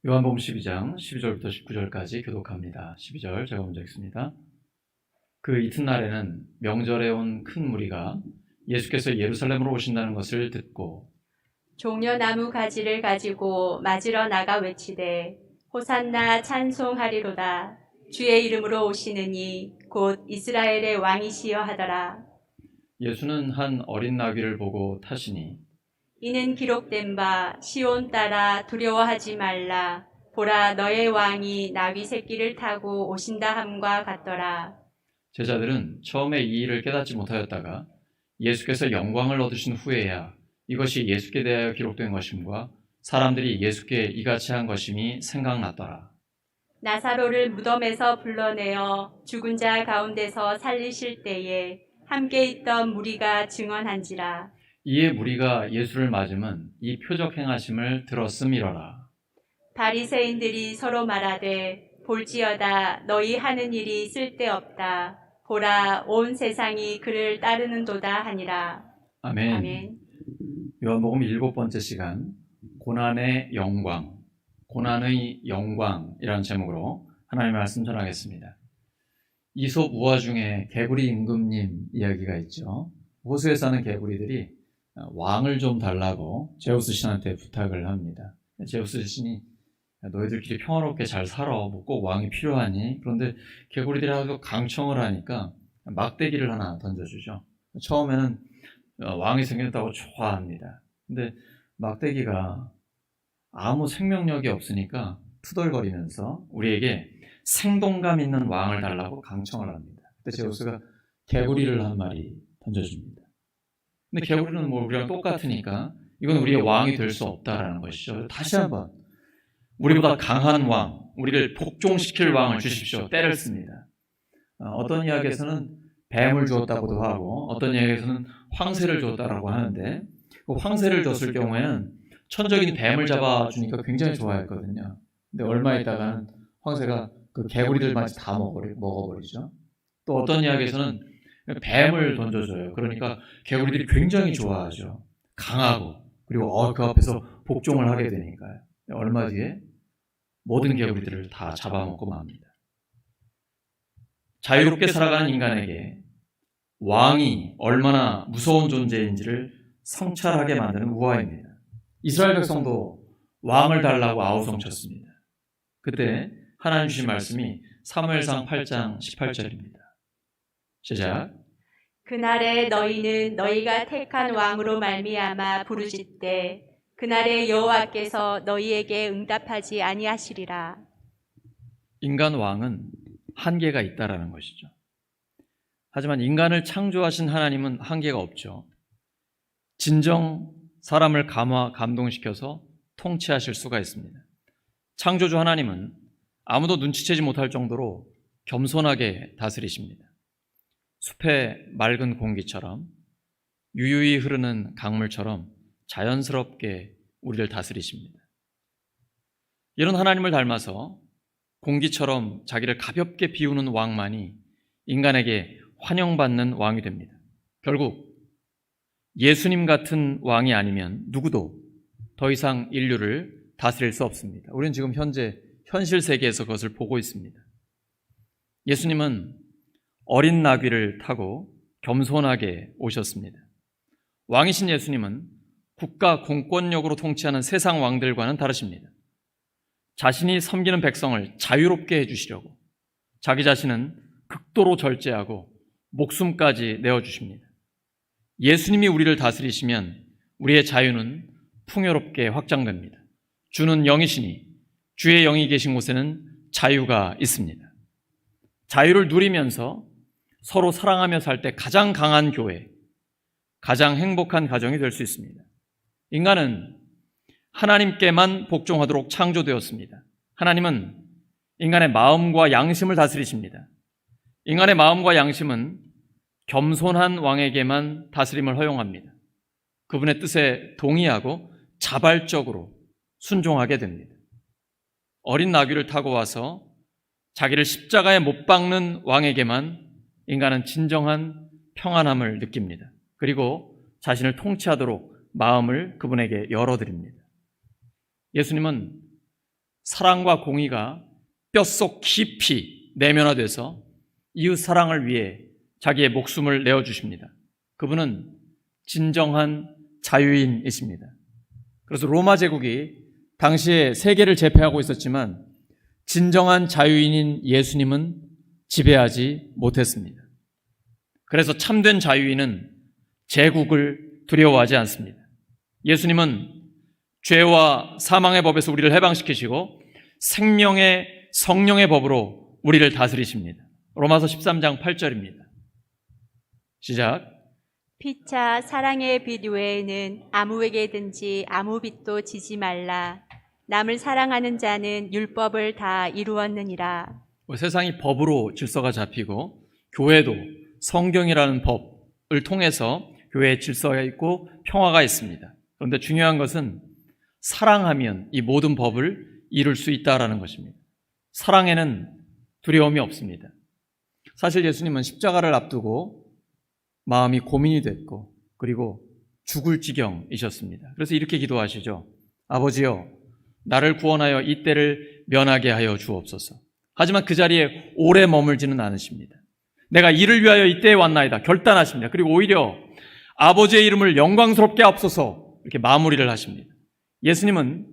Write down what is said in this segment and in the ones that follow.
요한복음 12장 12절부터 19절까지 교독합니다. 12절 제가 먼저 읽습니다. 그 이튿날에는 명절에 온 큰 무리가 예수께서 예루살렘으로 오신다는 것을 듣고 종려나무 가지를 가지고 맞으러 나가 외치되 호산나 찬송하리로다. 주의 이름으로 오시느니 곧 이스라엘의 왕이시여 하더라. 예수는 한 어린 나귀를 보고 타시니 이는 기록된 바 시온 따라 두려워하지 말라. 보라 너의 왕이 나귀 새끼를 타고 오신다 함과 같더라. 제자들은 처음에 이 일을 깨닫지 못하였다가 예수께서 영광을 얻으신 후에야 이것이 예수께 대하여 기록된 것임과 사람들이 예수께 이같이 한 것임이 생각났더라. 나사로를 무덤에서 불러내어 죽은 자 가운데서 살리실 때에 함께 있던 무리가 증언한지라. 이에 무리가 예수를 맞음은 이 표적 행하심을 들었음이러라. 바리새인들이 서로 말하되 볼지어다 너희 하는 일이 쓸데없다. 보라 온 세상이 그를 따르는도다 하니라. 아멘. 아멘. 요한복음 7번째 시간, 고난의 영광, 고난의 영광이라는 제목으로 하나님의 말씀 전하겠습니다. 이솝 우화 중에 개구리 임금님 이야기가 있죠. 호수에 사는 개구리들이 왕을 좀 달라고 제우스 신한테 부탁을 합니다. 제우스 신이 너희들끼리 평화롭게 잘 살아. 뭐 꼭 왕이 필요하니? 그런데 개구리들이 아주 강청을 하니까 막대기를 하나 던져주죠. 처음에는 왕이 생겼다고 좋아합니다. 근데 막대기가 아무 생명력이 없으니까 투덜거리면서 우리에게 생동감 있는 왕을 달라고 강청을 합니다. 그때 제우스가 개구리를 한 마리 던져줍니다. 근데 개구리는 뭐 우리랑 똑같으니까 이건 우리의 왕이 될 수 없다라는 것이죠. 다시 한번 우리보다 강한 왕, 우리를 복종시킬 왕을 주십시오. 때를 씁니다. 어떤 이야기에서는 뱀을 주었다고도 하고 어떤 이야기에서는 황새를 주었다라고 하는데 그 황새를 줬을 경우에는 천적인 뱀을 잡아주니까 굉장히 좋아했거든요. 근데 얼마 있다가는 황새가 그 개구리들만 다 먹어버리죠. 또 어떤 이야기에서는 뱀을 던져줘요. 그러니까 개구리들이 굉장히 좋아하죠. 강하고 그리고 그 앞에서 복종을 하게 되니까요. 얼마 뒤에 모든 개구리들을 다 잡아먹고 맙니다. 자유롭게 살아가는 인간에게 왕이 얼마나 무서운 존재인지를 성찰하게 만드는 우화입니다. 이스라엘 백성도 왕을 달라고 아우성쳤습니다. 그때 하나님 주신 말씀이 사무엘상 8장 18절입니다. 시작. 그날에 너희는 너희가 택한 왕으로 말미암아 부르짖되 그날에 여호와께서 너희에게 응답하지 아니하시리라. 인간 왕은 한계가 있다라는 것이죠. 하지만 인간을 창조하신 하나님은 한계가 없죠. 진정 사람을 감동시켜서 통치하실 수가 있습니다. 창조주 하나님은 아무도 눈치채지 못할 정도로 겸손하게 다스리십니다. 숲의 맑은 공기처럼 유유히 흐르는 강물처럼 자연스럽게 우리를 다스리십니다. 이런 하나님을 닮아서 공기처럼 자기를 가볍게 비우는 왕만이 인간에게 환영받는 왕이 됩니다. 결국 예수님 같은 왕이 아니면 누구도 더 이상 인류를 다스릴 수 없습니다. 우리는 지금 현실 세계에서 그것을 보고 있습니다. 예수님은 어린 나귀를 타고 겸손하게 오셨습니다. 왕이신 예수님은 국가 공권력으로 통치하는 세상 왕들과는 다르십니다. 자신이 섬기는 백성을 자유롭게 해주시려고 자기 자신은 극도로 절제하고 목숨까지 내어주십니다. 예수님이 우리를 다스리시면 우리의 자유는 풍요롭게 확장됩니다. 주는 영이시니 주의 영이 계신 곳에는 자유가 있습니다. 자유를 누리면서 서로 사랑하며 살 때 가장 강한 교회, 가장 행복한 가정이 될 수 있습니다. 인간은 하나님께만 복종하도록 창조되었습니다. 하나님은 인간의 마음과 양심을 다스리십니다. 인간의 마음과 양심은 겸손한 왕에게만 다스림을 허용합니다. 그분의 뜻에 동의하고 자발적으로 순종하게 됩니다. 어린 나귀를 타고 와서 자기를 십자가에 못 박는 왕에게만 인간은 진정한 평안함을 느낍니다. 그리고 자신을 통치하도록 마음을 그분에게 열어드립니다. 예수님은 사랑과 공의가 뼛속 깊이 내면화돼서 이웃 사랑을 위해 자기의 목숨을 내어주십니다. 그분은 진정한 자유인이십니다. 그래서 로마 제국이 당시에 세계를 제패하고 있었지만 진정한 자유인인 예수님은 지배하지 못했습니다. 그래서 참된 자유인은 제국을 두려워하지 않습니다. 예수님은 죄와 사망의 법에서 우리를 해방시키시고 생명의 성령의 법으로 우리를 다스리십니다. 로마서 13장 8절입니다. 시작. 피차 사랑의 빛 외에는 아무에게든지 아무 빛도 지지 말라. 남을 사랑하는 자는 율법을 다 이루었느니라. 세상이 법으로 질서가 잡히고 교회도 성경이라는 법을 통해서 교회에 질서가 있고 평화가 있습니다. 그런데 중요한 것은 사랑하면 이 모든 법을 이룰 수 있다라는 것입니다. 사랑에는 두려움이 없습니다. 사실 예수님은 십자가를 앞두고 마음이 고민이 됐고 그리고 죽을 지경이셨습니다. 그래서 이렇게 기도하시죠. 아버지여, 나를 구원하여 이 때를 면하게 하여 주옵소서. 하지만 그 자리에 오래 머물지는 않으십니다. 내가 이를 위하여 이때에 왔나이다 결단하십니다. 그리고 오히려 아버지의 이름을 영광스럽게 앞서서 이렇게 마무리를 하십니다. 예수님은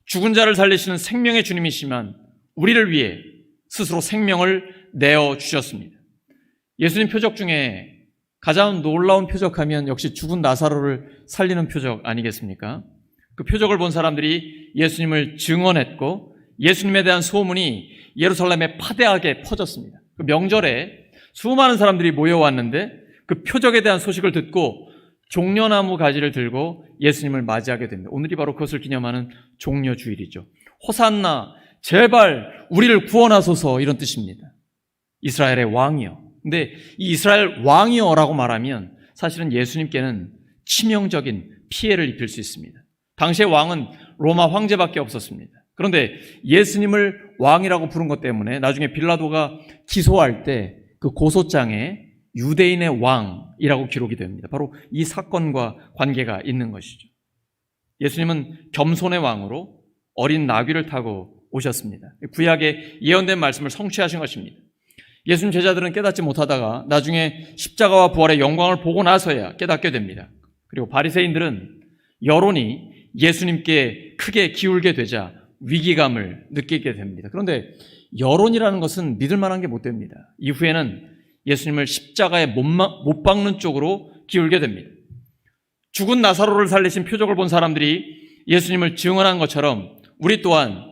죽은 자를 살리시는 생명의 주님이시지만 우리를 위해 스스로 생명을 내어주셨습니다. 예수님 표적 중에 가장 놀라운 표적하면 역시 죽은 나사로를 살리는 표적 아니겠습니까? 그 표적을 본 사람들이 예수님을 증언했고 예수님에 대한 소문이 예루살렘에 파대하게 퍼졌습니다. 그 명절에 수많은 사람들이 모여왔는데 그 표적에 대한 소식을 듣고 종려나무 가지를 들고 예수님을 맞이하게 됩니다. 오늘이 바로 그것을 기념하는 종려주일이죠. 호산나, 제발 우리를 구원하소서, 이런 뜻입니다. 이스라엘의 왕이요. 근데 이 이스라엘 왕이요라고 말하면 사실은 예수님께는 치명적인 피해를 입힐 수 있습니다. 당시의 왕은 로마 황제밖에 없었습니다. 그런데 예수님을 왕이라고 부른 것 때문에 나중에 빌라도가 기소할 때 그 고소장에 유대인의 왕이라고 기록이 됩니다. 바로 이 사건과 관계가 있는 것이죠. 예수님은 겸손의 왕으로 어린 나귀를 타고 오셨습니다. 구약에 예언된 말씀을 성취하신 것입니다. 예수님 제자들은 깨닫지 못하다가 나중에 십자가와 부활의 영광을 보고 나서야 깨닫게 됩니다. 그리고 바리새인들은 여론이 예수님께 크게 기울게 되자 위기감을 느끼게 됩니다. 그런데 여론이라는 것은 믿을 만한 게 못 됩니다. 이후에는 예수님을 십자가에 못 박는 쪽으로 기울게 됩니다. 죽은 나사로를 살리신 표적을 본 사람들이 예수님을 증언한 것처럼 우리 또한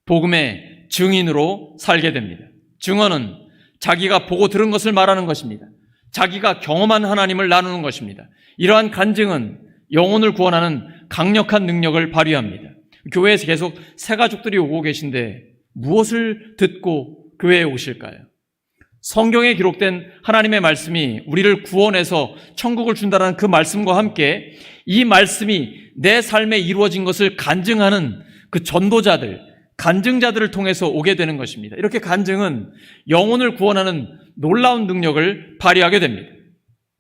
복음의 증인으로 살게 됩니다. 증언은 자기가 보고 들은 것을 말하는 것입니다. 자기가 경험한 하나님을 나누는 것입니다. 이러한 간증은 영혼을 구원하는 강력한 능력을 발휘합니다. 교회에서 계속 새 가족들이 오고 계신데 무엇을 듣고 교회에 오실까요? 성경에 기록된 하나님의 말씀이 우리를 구원해서 천국을 준다는 그 말씀과 함께 이 말씀이 내 삶에 이루어진 것을 간증하는 그 전도자들, 간증자들을 통해서 오게 되는 것입니다. 이렇게 간증은 영혼을 구원하는 놀라운 능력을 발휘하게 됩니다.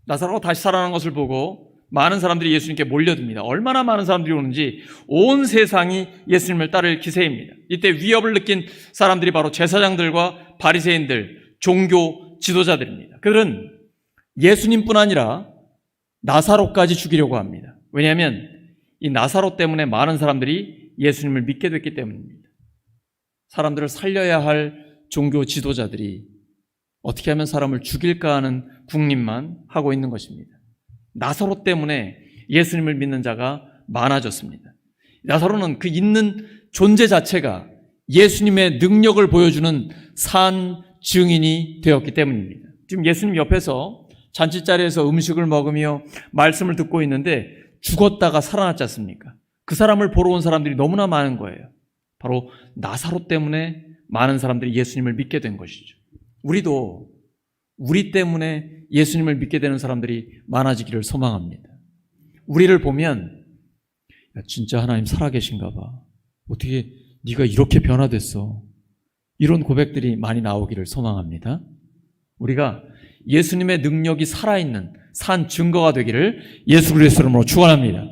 나사로가 다시 살아난 것을 보고 많은 사람들이 예수님께 몰려듭니다. 얼마나 많은 사람들이 오는지 온 세상이 예수님을 따를 기세입니다. 이때 위협을 느낀 사람들이 바로 제사장들과 바리새인들, 종교 지도자들입니다. 그들은 예수님뿐 아니라 나사로까지 죽이려고 합니다. 왜냐하면 이 나사로 때문에 많은 사람들이 예수님을 믿게 됐기 때문입니다. 사람들을 살려야 할 종교 지도자들이 어떻게 하면 사람을 죽일까 하는 궁립만 하고 있는 것입니다. 나사로 때문에 예수님을 믿는 자가 많아졌습니다. 나사로는 그 있는 존재 자체가 예수님의 능력을 보여주는 산 증인이 되었기 때문입니다. 지금 예수님 옆에서 잔치자리에서 음식을 먹으며 말씀을 듣고 있는데 죽었다가 살아났지 않습니까? 그 사람을 보러 온 사람들이 너무나 많은 거예요. 바로 나사로 때문에 많은 사람들이 예수님을 믿게 된 것이죠. 우리도 우리 때문에 예수님을 믿게 되는 사람들이 많아지기를 소망합니다. 우리를 보면 야, 진짜 하나님 살아계신가 봐. 어떻게 네가 이렇게 변화됐어. 이런 고백들이 많이 나오기를 소망합니다. 우리가 예수님의 능력이 살아있는 산 증거가 되기를 예수 그리스도 이름으로 축원합니다.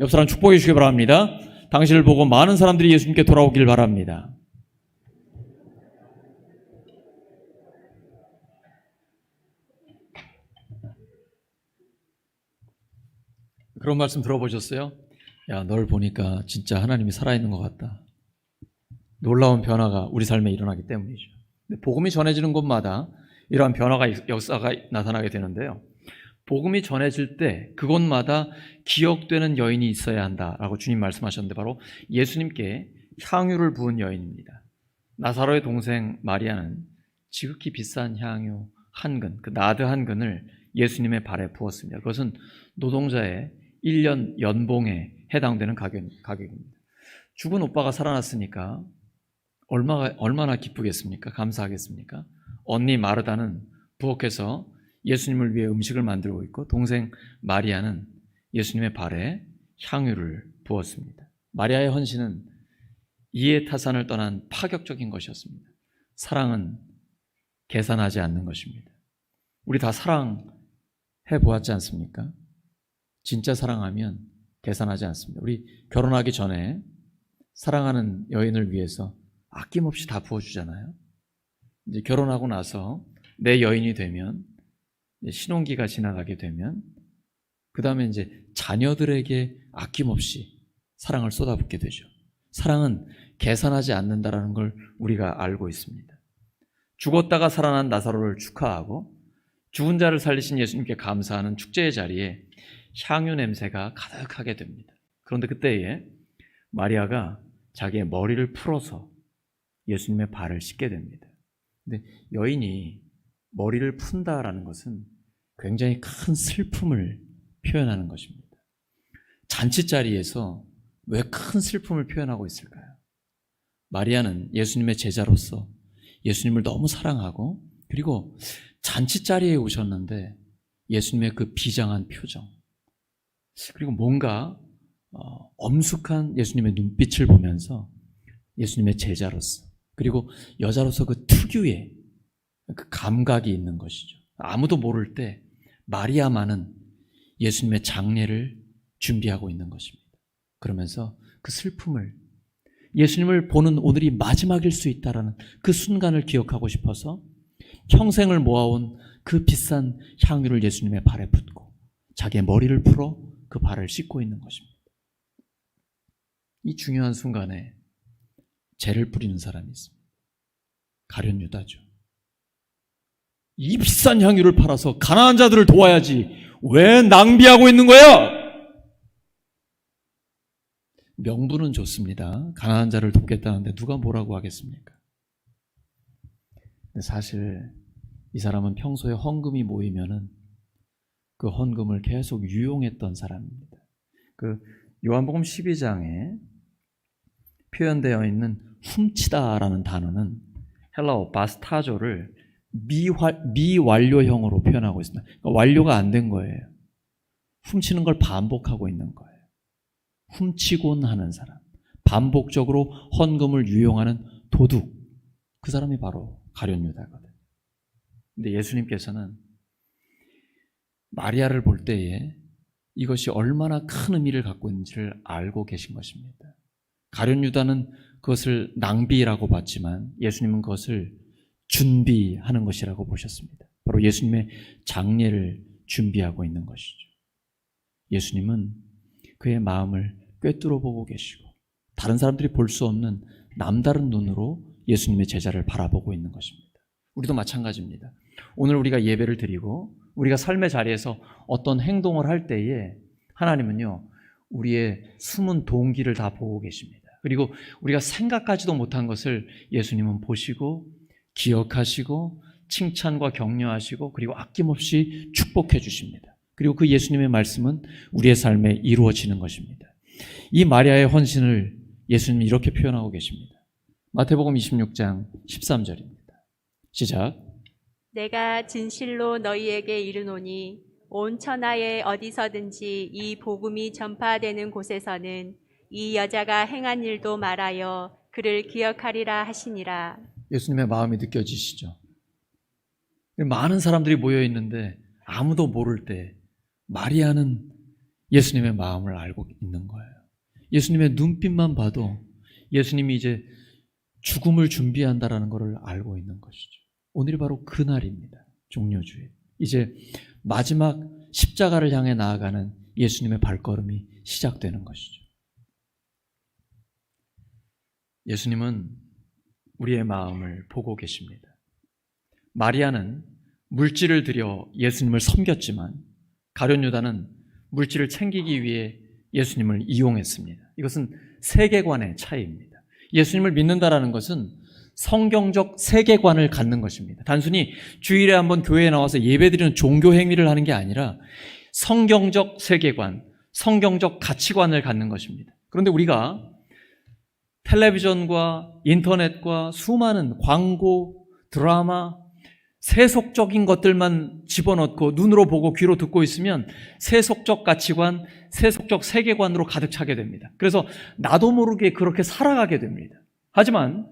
옆 사람 축복해 주시기 바랍니다. 당신을 보고 많은 사람들이 예수님께 돌아오길 바랍니다. 그런 말씀 들어보셨어요? 야, 널 보니까 진짜 하나님이 살아있는 것 같다. 놀라운 변화가 우리 삶에 일어나기 때문이죠. 근데 복음이 전해지는 곳마다 이러한 변화가, 역사가 나타나게 되는데요. 복음이 전해질 때 그곳마다 기억되는 여인이 있어야 한다라고 주님 말씀하셨는데 바로 예수님께 향유를 부은 여인입니다. 나사로의 동생 마리아는 지극히 비싼 향유 한 근, 그 나드 한 근을 예수님의 발에 부었습니다. 그것은 노동자의 1년 연봉에 해당되는 가격입니다. 죽은 오빠가 살아났으니까 얼마나 기쁘겠습니까? 감사하겠습니까? 언니 마르다는 부엌에서 예수님을 위해 음식을 만들고 있고 동생 마리아는 예수님의 발에 향유를 부었습니다. 마리아의 헌신은 이해타산을 떠난 파격적인 것이었습니다. 사랑은 계산하지 않는 것입니다. 우리 다 사랑해 보았지 않습니까? 진짜 사랑하면 계산하지 않습니다. 우리 결혼하기 전에 사랑하는 여인을 위해서 아낌없이 다 부어주잖아요. 이제 결혼하고 나서 내 여인이 되면 신혼기가 지나가게 되면 그 다음에 이제 자녀들에게 아낌없이 사랑을 쏟아붓게 되죠. 사랑은 계산하지 않는다라는 걸 우리가 알고 있습니다. 죽었다가 살아난 나사로를 축하하고 죽은 자를 살리신 예수님께 감사하는 축제의 자리에 향유 냄새가 가득하게 됩니다. 그런데 그때에 마리아가 자기의 머리를 풀어서 예수님의 발을 씻게 됩니다. 근데 여인이 머리를 푼다라는 것은 굉장히 큰 슬픔을 표현하는 것입니다. 잔치자리에서 왜 큰 슬픔을 표현하고 있을까요? 마리아는 예수님의 제자로서 예수님을 너무 사랑하고 그리고 잔치자리에 오셨는데 예수님의 그 비장한 표정 그리고 뭔가 엄숙한 예수님의 눈빛을 보면서 예수님의 제자로서 그리고 여자로서 그 특유의 그 감각이 있는 것이죠. 아무도 모를 때 마리아만은 예수님의 장례를 준비하고 있는 것입니다. 그러면서 그 슬픔을 예수님을 보는 오늘이 마지막일 수 있다라는 그 순간을 기억하고 싶어서 평생을 모아온 그 비싼 향유를 예수님의 발에 붓고 자기의 머리를 풀어 그 발을 씻고 있는 것입니다. 이 중요한 순간에 죄를 뿌리는 사람이 있습니다. 가룟 유다죠. 이 비싼 향유를 팔아서 가난한 자들을 도와야지 왜 낭비하고 있는 거야? 명분은 좋습니다. 가난한 자를 돕겠다는데 누가 뭐라고 하겠습니까? 근데 사실 이 사람은 평소에 헌금이 모이면은 그 헌금을 계속 유용했던 사람입니다. 그 요한복음 12장에 표현되어 있는 훔치다라는 단어는 헬라어 바스타조를 미완료형으로 표현하고 있습니다. 그러니까 완료가 안 된 거예요. 훔치는 걸 반복하고 있는 거예요. 훔치곤 하는 사람, 반복적으로 헌금을 유용하는 도둑, 그 사람이 바로 가룟 유다거든. 근데 예수님께서는 마리아를 볼 때에 이것이 얼마나 큰 의미를 갖고 있는지를 알고 계신 것입니다. 가룟 유다는 그것을 낭비라고 봤지만 예수님은 그것을 준비하는 것이라고 보셨습니다. 바로 예수님의 장례를 준비하고 있는 것이죠. 예수님은 그의 마음을 꿰뚫어 보고 계시고 다른 사람들이 볼 수 없는 남다른 눈으로 예수님의 제자를 바라보고 있는 것입니다. 우리도 마찬가지입니다. 오늘 우리가 예배를 드리고 우리가 삶의 자리에서 어떤 행동을 할 때에 하나님은요 우리의 숨은 동기를 다 보고 계십니다. 그리고 우리가 생각하지도 못한 것을 예수님은 보시고 기억하시고 칭찬과 격려하시고 그리고 아낌없이 축복해 주십니다. 그리고 그 예수님의 말씀은 우리의 삶에 이루어지는 것입니다. 이 마리아의 헌신을 예수님이 이렇게 표현하고 계십니다. 마태복음 26장 13절입니다. 시작. 내가 진실로 너희에게 이르노니 온 천하에 어디서든지 이 복음이 전파되는 곳에서는 이 여자가 행한 일도 말하여 그를 기억하리라 하시니라. 예수님의 마음이 느껴지시죠? 많은 사람들이 모여 있는데 아무도 모를 때 마리아는 예수님의 마음을 알고 있는 거예요. 예수님의 눈빛만 봐도 예수님이 이제 죽음을 준비한다라는 것을 알고 있는 것이죠. 오늘이 바로 그날입니다. 종료주일. 이제 마지막 십자가를 향해 나아가는 예수님의 발걸음이 시작되는 것이죠. 예수님은 우리의 마음을 보고 계십니다. 마리아는 물질을 들여 예수님을 섬겼지만 가룟 유다는 물질을 챙기기 위해 예수님을 이용했습니다. 이것은 세계관의 차이입니다. 예수님을 믿는다라는 것은 성경적 세계관을 갖는 것입니다. 단순히 주일에 한번 교회에 나와서 예배드리는 종교 행위를 하는 게 아니라 성경적 세계관, 성경적 가치관을 갖는 것입니다. 그런데 우리가 텔레비전과 인터넷과 수많은 광고, 드라마, 세속적인 것들만 집어넣고 눈으로 보고 귀로 듣고 있으면 세속적 가치관, 세속적 세계관으로 가득 차게 됩니다. 그래서 나도 모르게 그렇게 살아가게 됩니다. 하지만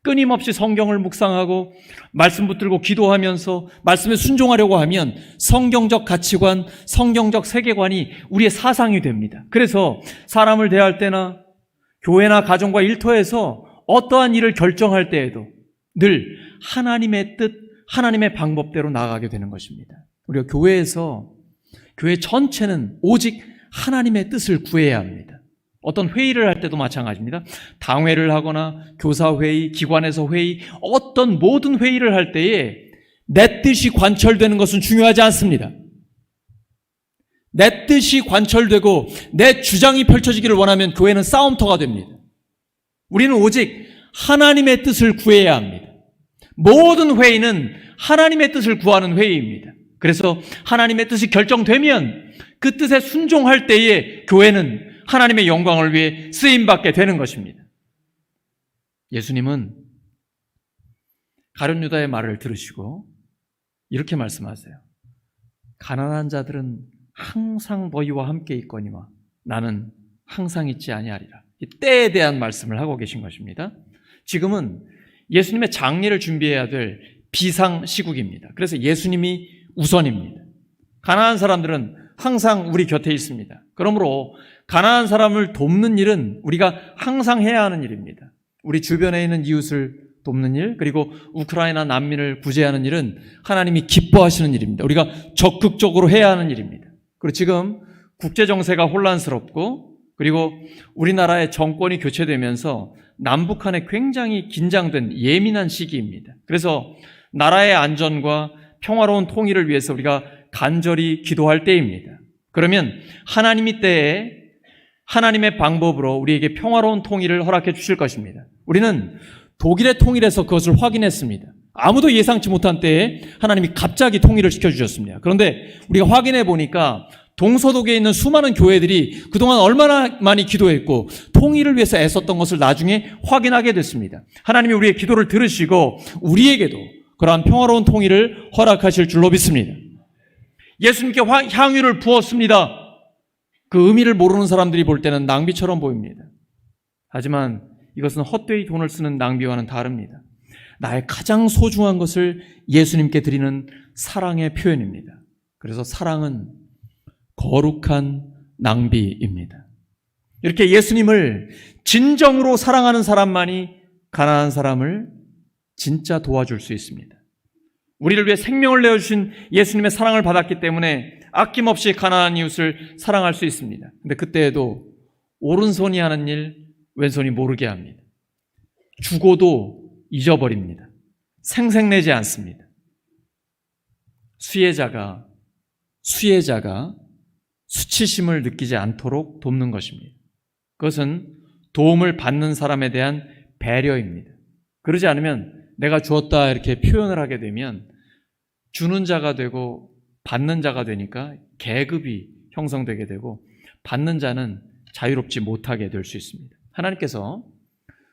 끊임없이 성경을 묵상하고 말씀 붙들고 기도하면서 말씀에 순종하려고 하면 성경적 가치관, 성경적 세계관이 우리의 사상이 됩니다. 그래서 사람을 대할 때나 교회나 가정과 일터에서 어떠한 일을 결정할 때에도 늘 하나님의 뜻, 하나님의 방법대로 나아가게 되는 것입니다. 우리가 교회에서 교회 전체는 오직 하나님의 뜻을 구해야 합니다. 어떤 회의를 할 때도 마찬가지입니다. 당회를 하거나 교사회의, 기관에서 회의, 어떤 모든 회의를 할 때에 내 뜻이 관철되는 것은 중요하지 않습니다. 내 뜻이 관철되고 내 주장이 펼쳐지기를 원하면 교회는 싸움터가 됩니다. 우리는 오직 하나님의 뜻을 구해야 합니다. 모든 회의는 하나님의 뜻을 구하는 회의입니다. 그래서 하나님의 뜻이 결정되면 그 뜻에 순종할 때에 교회는 하나님의 영광을 위해 쓰임받게 되는 것입니다. 예수님은 가룟 유다의 말을 들으시고 이렇게 말씀하세요. 가난한 자들은 항상 너희와 함께 있거니와 나는 항상 있지 아니하리라. 이 때에 대한 말씀을 하고 계신 것입니다. 지금은 예수님의 장례를 준비해야 될 비상시국입니다. 그래서 예수님이 우선입니다. 가난한 사람들은 항상 우리 곁에 있습니다. 그러므로 가난한 사람을 돕는 일은 우리가 항상 해야 하는 일입니다. 우리 주변에 있는 이웃을 돕는 일, 그리고 우크라이나 난민을 구제하는 일은 하나님이 기뻐하시는 일입니다. 우리가 적극적으로 해야 하는 일입니다. 그리고 지금 국제정세가 혼란스럽고 그리고 우리나라의 정권이 교체되면서 남북한에 굉장히 긴장된 예민한 시기입니다. 그래서 나라의 안전과 평화로운 통일을 위해서 우리가 간절히 기도할 때입니다. 그러면 하나님이 때에 하나님의 방법으로 우리에게 평화로운 통일을 허락해 주실 것입니다. 우리는 독일의 통일에서 그것을 확인했습니다. 아무도 예상치 못한 때에 하나님이 갑자기 통일을 시켜주셨습니다. 그런데 우리가 확인해 보니까 동서독에 있는 수많은 교회들이 그동안 얼마나 많이 기도했고 통일을 위해서 애썼던 것을 나중에 확인하게 됐습니다. 하나님이 우리의 기도를 들으시고 우리에게도 그러한 평화로운 통일을 허락하실 줄로 믿습니다. 예수님께 향유를 부었습니다. 그 의미를 모르는 사람들이 볼 때는 낭비처럼 보입니다. 하지만 이것은 헛되이 돈을 쓰는 낭비와는 다릅니다. 나의 가장 소중한 것을 예수님께 드리는 사랑의 표현입니다. 그래서 사랑은 거룩한 낭비입니다. 이렇게 예수님을 진정으로 사랑하는 사람만이 가난한 사람을 진짜 도와줄 수 있습니다. 우리를 위해 생명을 내어주신 예수님의 사랑을 받았기 때문에 아낌없이 가난한 이웃을 사랑할 수 있습니다. 근데 그때에도 오른손이 하는 일, 왼손이 모르게 합니다. 주고도 잊어버립니다. 생색내지 않습니다. 수혜자가 수치심을 느끼지 않도록 돕는 것입니다. 그것은 도움을 받는 사람에 대한 배려입니다. 그러지 않으면 내가 주었다 이렇게 표현을 하게 되면 주는 자가 되고 받는 자가 되니까 계급이 형성되게 되고 받는 자는 자유롭지 못하게 될 수 있습니다. 하나님께서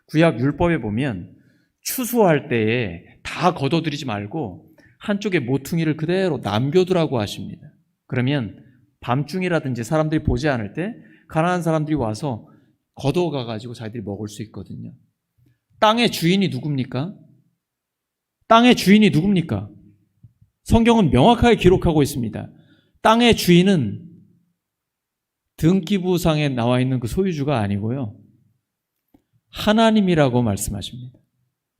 구약 율법에 보면 추수할 때에 다 걷어들이지 말고 한쪽에 모퉁이를 그대로 남겨두라고 하십니다. 그러면 밤중이라든지 사람들이 보지 않을 때 가난한 사람들이 와서 걷어가가지고 자기들이 먹을 수 있거든요. 땅의 주인이 누굽니까? 땅의 주인이 누굽니까? 성경은 명확하게 기록하고 있습니다. 땅의 주인은 등기부상에 나와 있는 그 소유주가 아니고요. 하나님이라고 말씀하십니다.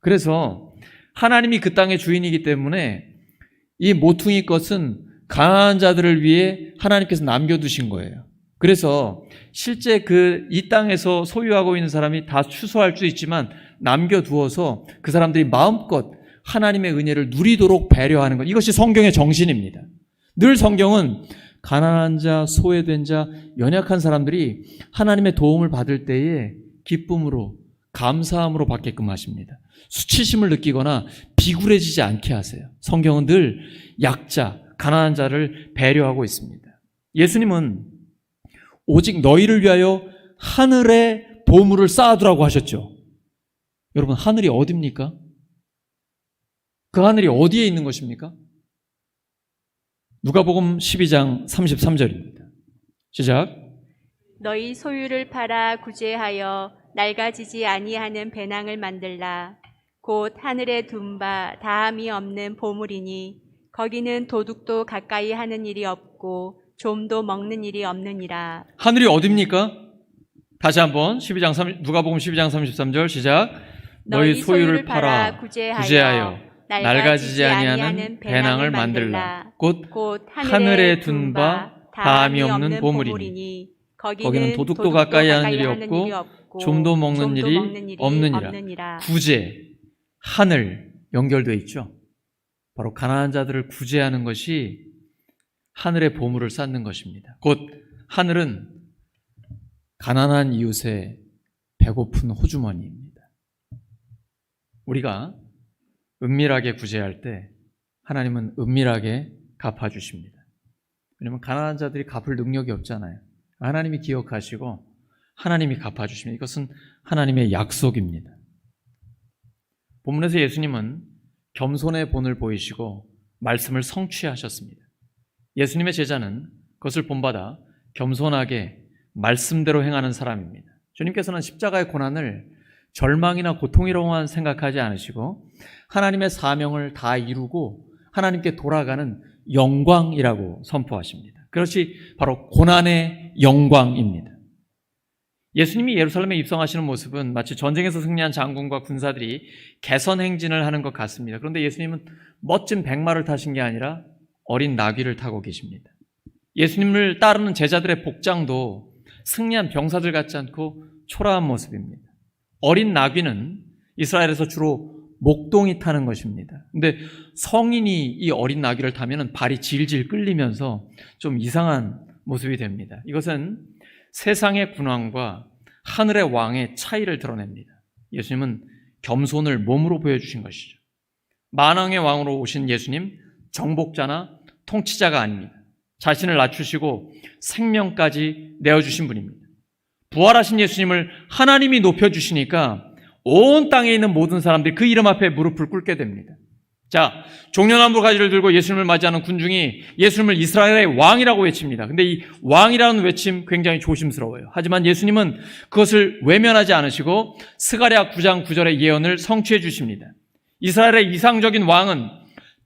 그래서 하나님이 그 땅의 주인이기 때문에 이 모퉁이 것은 가난한 자들을 위해 하나님께서 남겨두신 거예요. 그래서 실제 이 땅에서 소유하고 있는 사람이 다 추수할 수 있지만 남겨두어서 그 사람들이 마음껏 하나님의 은혜를 누리도록 배려하는 것, 이것이 성경의 정신입니다. 늘 성경은 가난한 자, 소외된 자, 연약한 사람들이 하나님의 도움을 받을 때에 기쁨으로, 감사함으로 받게끔 하십니다. 수치심을 느끼거나 비굴해지지 않게 하세요. 성경은 늘 약자, 가난한 자를 배려하고 있습니다. 예수님은 오직 너희를 위하여 하늘에 보물을 쌓아두라고 하셨죠. 여러분, 하늘이 어디입니까? 그 하늘이 어디에 있는 것입니까? 누가복음 12장 33절입니다. 시작. 너희 소유를 팔아 구제하여 낡아지지 아니하는 배낭을 만들라. 곧 하늘에 둔 바 다함이 없는 보물이니 거기는 도둑도 가까이 하는 일이 없고 좀도 먹는 일이 없느니라. 하늘이 어디입니까? 다시 한번 누가복음 12장 33절 시작. 너희 소유를 팔아 구제하여 낡아지지 아니하는 배낭을 만들라. 곧 하늘에 둔 바 다함이 없는 보물이니 거기는 도둑도 가까이 하는 일이 없고 좀도 먹는 일이 없느니라. 구제, 하늘 연결되어 있죠. 바로 가난한 자들을 구제하는 것이 하늘의 보물을 쌓는 것입니다. 곧 하늘은 가난한 이웃의 배고픈 호주머니입니다. 우리가 은밀하게 구제할 때 하나님은 은밀하게 갚아주십니다. 왜냐하면 가난한 자들이 갚을 능력이 없잖아요. 하나님이 기억하시고 하나님이 갚아주십니다. 이것은 하나님의 약속입니다. 본문에서 예수님은 겸손의 본을 보이시고 말씀을 성취하셨습니다. 예수님의 제자는 그것을 본받아 겸손하게 말씀대로 행하는 사람입니다. 주님께서는 십자가의 고난을 절망이나 고통이라고만 생각하지 않으시고 하나님의 사명을 다 이루고 하나님께 돌아가는 영광이라고 선포하십니다. 그것이 바로 고난의 영광입니다. 예수님이 예루살렘에 입성하시는 모습은 마치 전쟁에서 승리한 장군과 군사들이 개선 행진을 하는 것 같습니다. 그런데 예수님은 멋진 백마를 타신 게 아니라 어린 나귀를 타고 계십니다. 예수님을 따르는 제자들의 복장도 승리한 병사들 같지 않고 초라한 모습입니다. 어린 나귀는 이스라엘에서 주로 목동이 타는 것입니다. 근데 성인이 이 어린 나귀를 타면 발이 질질 끌리면서 좀 이상한 모습이 됩니다. 이것은 세상의 군왕과 하늘의 왕의 차이를 드러냅니다. 예수님은 겸손을 몸으로 보여주신 것이죠. 만왕의 왕으로 오신 예수님, 정복자나 통치자가 아닙니다. 자신을 낮추시고 생명까지 내어주신 분입니다. 부활하신 예수님을 하나님이 높여주시니까 온 땅에 있는 모든 사람들이 그 이름 앞에 무릎을 꿇게 됩니다. 자, 종려나무 가지를 들고 예수님을 맞이하는 군중이 예수님을 이스라엘의 왕이라고 외칩니다. 근데 이 왕이라는 외침 굉장히 조심스러워요. 하지만 예수님은 그것을 외면하지 않으시고 스가랴 9장 9절의 예언을 성취해 주십니다. 이스라엘의 이상적인 왕은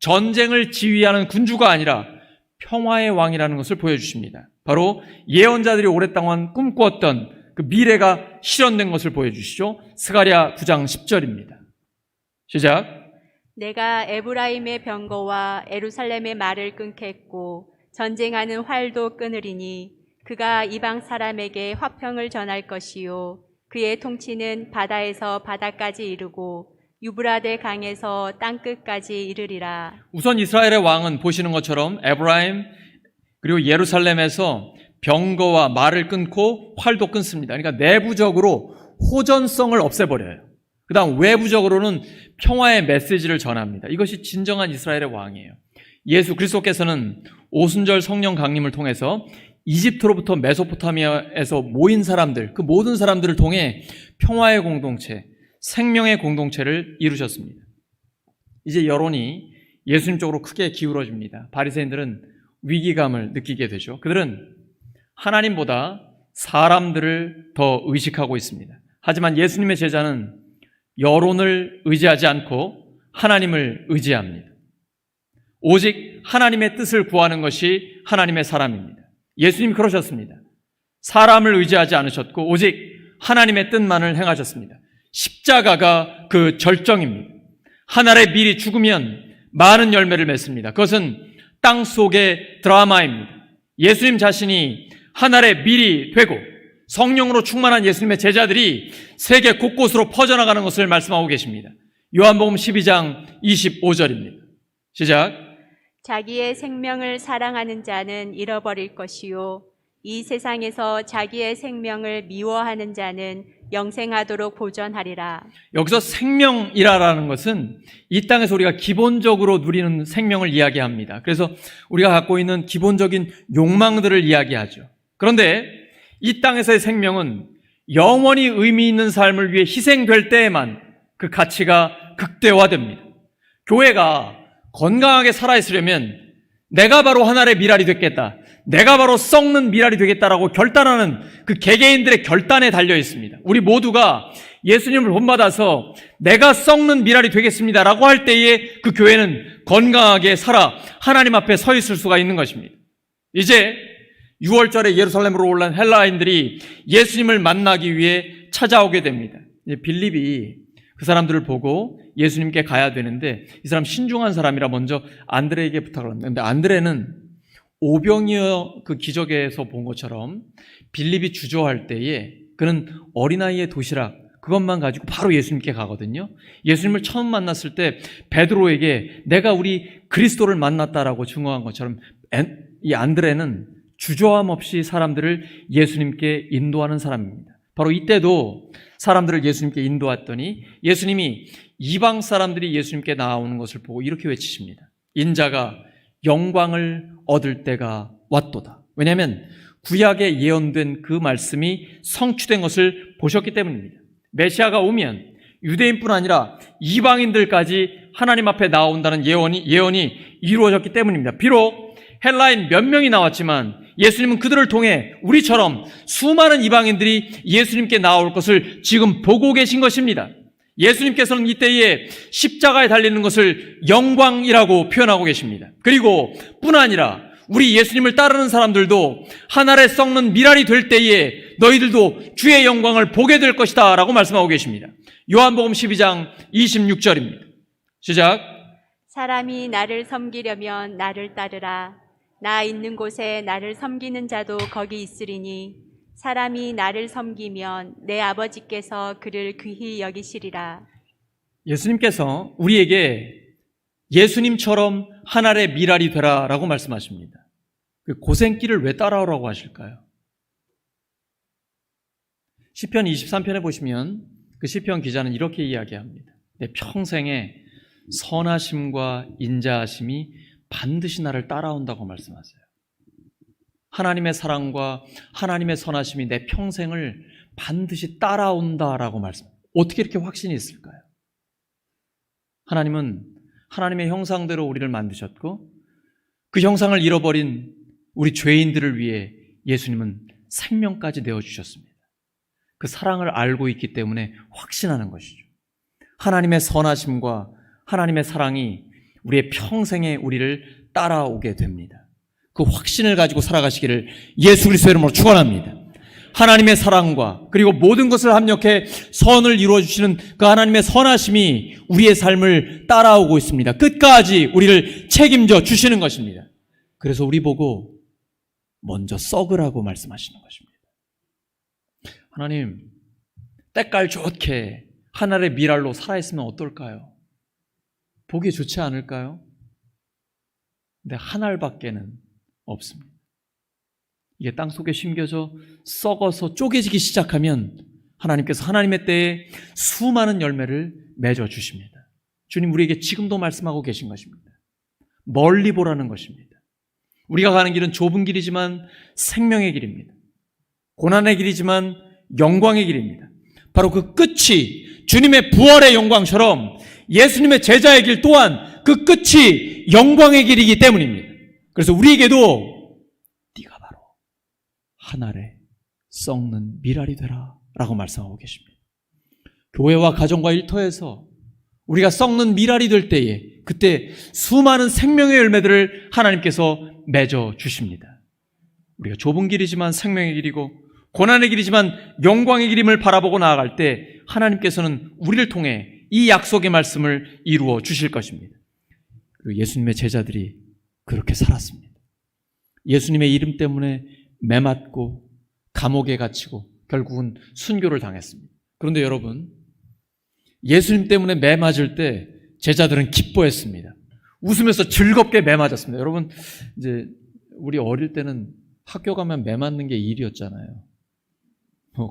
전쟁을 지휘하는 군주가 아니라 평화의 왕이라는 것을 보여주십니다. 바로 예언자들이 오랫동안 꿈꾸었던 그 미래가 실현된 것을 보여주시죠. 스가랴 9장 10절입니다. 시작. 내가 에브라임의 병거와 예루살렘의 말을 끊겠고 전쟁하는 활도 끊으리니 그가 이방 사람에게 화평을 전할 것이요 그의 통치는 바다에서 바다까지 이르고 유브라데 강에서 땅끝까지 이르리라. 우선 이스라엘의 왕은 보시는 것처럼 에브라임 그리고 예루살렘에서 병거와 말을 끊고 활도 끊습니다. 그러니까 내부적으로 호전성을 없애버려요. 그 다음 외부적으로는 평화의 메시지를 전합니다. 이것이 진정한 이스라엘의 왕이에요. 예수 그리스도께서는 오순절 성령 강림을 통해서 이집트로부터 메소포타미아에서 모인 사람들, 그 모든 사람들을 통해 평화의 공동체, 생명의 공동체를 이루셨습니다. 이제 여론이 예수님 쪽으로 크게 기울어집니다. 바리새인들은 위기감을 느끼게 되죠. 그들은 하나님보다 사람들을 더 의식하고 있습니다. 하지만 예수님의 제자는 여론을 의지하지 않고 하나님을 의지합니다. 오직 하나님의 뜻을 구하는 것이 하나님의 사람입니다. 예수님이 그러셨습니다. 사람을 의지하지 않으셨고 오직 하나님의 뜻만을 행하셨습니다. 십자가가 그 절정입니다. 한 알의 밀이 죽으면 많은 열매를 맺습니다. 그것은 땅 속의 드라마입니다. 예수님 자신이 한 알의 밀이 되고 성령으로 충만한 예수님의 제자들이 세계 곳곳으로 퍼져나가는 것을 말씀하고 계십니다. 요한복음 12장 25절입니다. 시작. 자기의 생명을 사랑하는 자는 잃어버릴 것이요 이 세상에서 자기의 생명을 미워하는 자는 영생하도록 보존하리라. 여기서 생명이라는 것은 이 땅에서 우리가 기본적으로 누리는 생명을 이야기합니다. 그래서 우리가 갖고 있는 기본적인 욕망들을 이야기하죠. 그런데 이 땅에서의 생명은 영원히 의미 있는 삶을 위해 희생될 때에만 그 가치가 극대화됩니다. 교회가 건강하게 살아있으려면 내가 바로 하나의 미랄이 됐겠다, 내가 바로 썩는 미랄이 되겠다라고 결단하는 그 개개인들의 결단에 달려 있습니다. 우리 모두가 예수님을 본받아서 내가 썩는 미랄이 되겠습니다라고 할 때에 그 교회는 건강하게 살아 하나님 앞에 서 있을 수가 있는 것입니다. 이제 6월절에 예루살렘으로 올라온 헬라인들이 예수님을 만나기 위해 찾아오게 됩니다. 빌립이 그 사람들을 보고 예수님께 가야 되는데 이 사람 신중한 사람이라 먼저 안드레에게 부탁을 합니다. 그런데 안드레는 오병이어 그 기적에서 본 것처럼 빌립이 주저할 때에 그는 어린아이의 도시락 그것만 가지고 바로 예수님께 가거든요. 예수님을 처음 만났을 때 베드로에게 내가 우리 그리스도를 만났다라고 증거한 것처럼 이 안드레는 주저함 없이 사람들을 예수님께 인도하는 사람입니다. 바로 이때도 사람들을 예수님께 인도했더니 예수님이 이방 사람들이 예수님께 나오는 것을 보고 이렇게 외치십니다. 인자가 영광을 얻을 때가 왔도다. 왜냐하면 구약에 예언된 그 말씀이 성취된 것을 보셨기 때문입니다. 메시아가 오면 유대인뿐 아니라 이방인들까지 하나님 앞에 나온다는 예언이 이루어졌기 때문입니다. 비록 헬라인 몇 명이 나왔지만 예수님은 그들을 통해 우리처럼 수많은 이방인들이 예수님께 나올 것을 지금 보고 계신 것입니다. 예수님께서는 이때에 십자가에 달리는 것을 영광이라고 표현하고 계십니다. 그리고 뿐 아니라 우리 예수님을 따르는 사람들도 한 알에 썩는 미랄이 될 때에 너희들도 주의 영광을 보게 될 것이다 라고 말씀하고 계십니다. 요한복음 12장 26절입니다. 시작. 사람이 나를 섬기려면 나를 따르라. 나 있는 곳에 나를 섬기는 자도 거기 있으리니 사람이 나를 섬기면 내 아버지께서 그를 귀히 여기시리라. 예수님께서 우리에게 예수님처럼 한 알의 미랄이 되라라고 말씀하십니다. 그 고생길을 왜 따라오라고 하실까요? 시편 23편에 보시면 그 시편 기자는 이렇게 이야기합니다. 내 평생에 선하심과 인자하심이 반드시 나를 따라온다고 말씀하세요. 하나님의 사랑과 하나님의 선하심이 내 평생을 반드시 따라온다라고 말씀합니다. 어떻게 이렇게 확신이 있을까요? 하나님은 하나님의 형상대로 우리를 만드셨고 그 형상을 잃어버린 우리 죄인들을 위해 예수님은 생명까지 내어주셨습니다. 그 사랑을 알고 있기 때문에 확신하는 것이죠. 하나님의 선하심과 하나님의 사랑이 우리의 평생에 우리를 따라오게 됩니다. 그 확신을 가지고 살아가시기를 예수 그리스도의 이름으로 축원합니다. 하나님의 사랑과 그리고 모든 것을 합력해 선을 이루어주시는 그 하나님의 선하심이 우리의 삶을 따라오고 있습니다. 끝까지 우리를 책임져 주시는 것입니다. 그래서 우리 보고 먼저 썩으라고 말씀하시는 것입니다. 하나님, 때깔 좋게 하늘의 미랄로 살아있으면 어떨까요? 보기 좋지 않을까요? 근데 한 알밖에는 없습니다. 이게 땅속에 심겨져 썩어서 쪼개지기 시작하면 하나님께서 하나님의 때에 수많은 열매를 맺어 주십니다. 주님 우리에게 지금도 말씀하고 계신 것입니다. 멀리 보라는 것입니다. 우리가 가는 길은 좁은 길이지만 생명의 길입니다. 고난의 길이지만 영광의 길입니다. 바로 그 끝이 주님의 부활의 영광처럼 예수님의 제자의 길 또한 그 끝이 영광의 길이기 때문입니다. 그래서 우리에게도 네가 바로 한 알에 썩는 미랄이 되라 라고 말씀하고 계십니다. 교회와 가정과 일터에서 우리가 썩는 미랄이 될 때에 그때 수많은 생명의 열매들을 하나님께서 맺어 주십니다. 우리가 좁은 길이지만 생명의 길이고 고난의 길이지만 영광의 길임을 바라보고 나아갈 때 하나님께서는 우리를 통해 이 약속의 말씀을 이루어 주실 것입니다. 그리고 예수님의 제자들이 그렇게 살았습니다. 예수님의 이름 때문에 매맞고 감옥에 갇히고 결국은 순교를 당했습니다. 그런데 여러분, 예수님 때문에 매맞을 때 제자들은 기뻐했습니다. 웃으면서 즐겁게 매맞았습니다. 여러분, 이제 우리 어릴 때는 학교 가면 매맞는 게 일이었잖아요.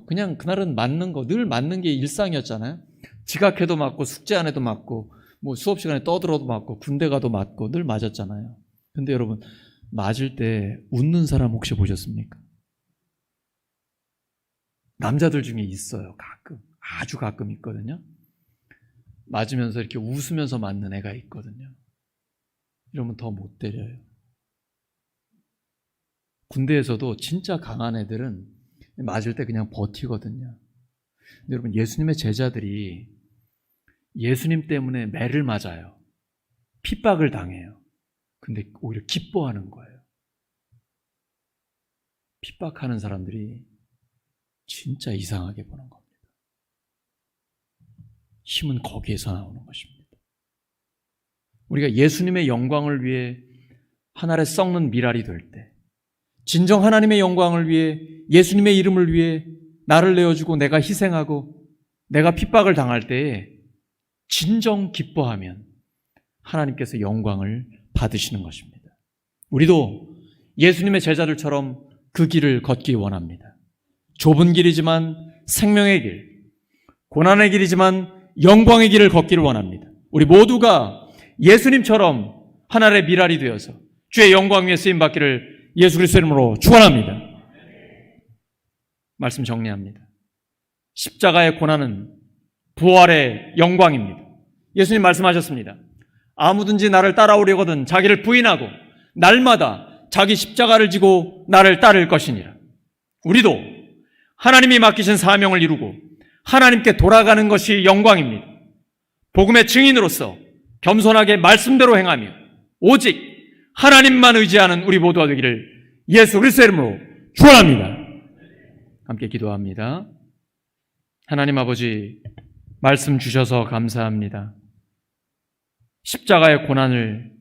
그냥 그날은 맞는 거, 늘 맞는 게 일상이었잖아요. 지각해도 맞고 숙제 안 해도 맞고 뭐 수업 시간에 떠들어도 맞고 군대 가도 맞고 늘 맞았잖아요. 근데 여러분, 맞을 때 웃는 사람 혹시 보셨습니까? 남자들 중에 있어요. 가끔, 아주 가끔 있거든요. 맞으면서 이렇게 웃으면서 맞는 애가 있거든요. 이러면 더 못 때려요. 군대에서도 진짜 강한 애들은 맞을 때 그냥 버티거든요. 근데 여러분, 예수님의 제자들이 예수님 때문에 매를 맞아요. 핍박을 당해요. 근데 오히려 기뻐하는 거예요. 핍박하는 사람들이 진짜 이상하게 보는 겁니다. 힘은 거기에서 나오는 것입니다. 우리가 예수님의 영광을 위해 한 알에 썩는 밀알이 될 때, 진정 하나님의 영광을 위해, 예수님의 이름을 위해 나를 내어주고 내가 희생하고 내가 핍박을 당할 때에 진정 기뻐하면 하나님께서 영광을 받으시는 것입니다. 우리도 예수님의 제자들처럼 그 길을 걷기 원합니다. 좁은 길이지만 생명의 길, 고난의 길이지만 영광의 길을 걷기를 원합니다. 우리 모두가 예수님처럼 하나의 밀알이 되어서 주의 영광 위에 쓰임받기를 예수 그리스도 이름으로 축원합니다. 말씀 정리합니다. 십자가의 고난은 부활의 영광입니다. 예수님 말씀하셨습니다. 아무든지 나를 따라오려거든 자기를 부인하고 날마다 자기 십자가를 지고 나를 따를 것이니라. 우리도 하나님이 맡기신 사명을 이루고 하나님께 돌아가는 것이 영광입니다. 복음의 증인으로서 겸손하게 말씀대로 행하며 오직 하나님만 의지하는 우리 모두가 되기를 예수 그리스도의 이름으로 축원합니다. 함께 기도합니다. 하나님 아버지, 말씀 주셔서 감사합니다. 십자가의 고난을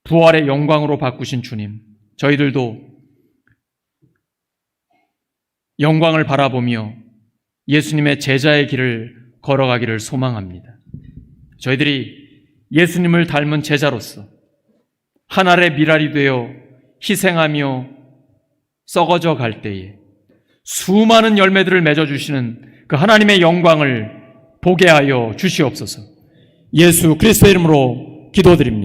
부활의 영광으로 바꾸신 주님, 저희들도 영광을 바라보며 예수님의 제자의 길을 걸어가기를 소망합니다. 저희들이 예수님을 닮은 제자로서 한 알의 밀알이 되어 희생하며 썩어져 갈 때에 수많은 열매들을 맺어주시는 그 하나님의 영광을 보게 하여 주시옵소서. 예수 그리스도의 이름으로 기도드립니다.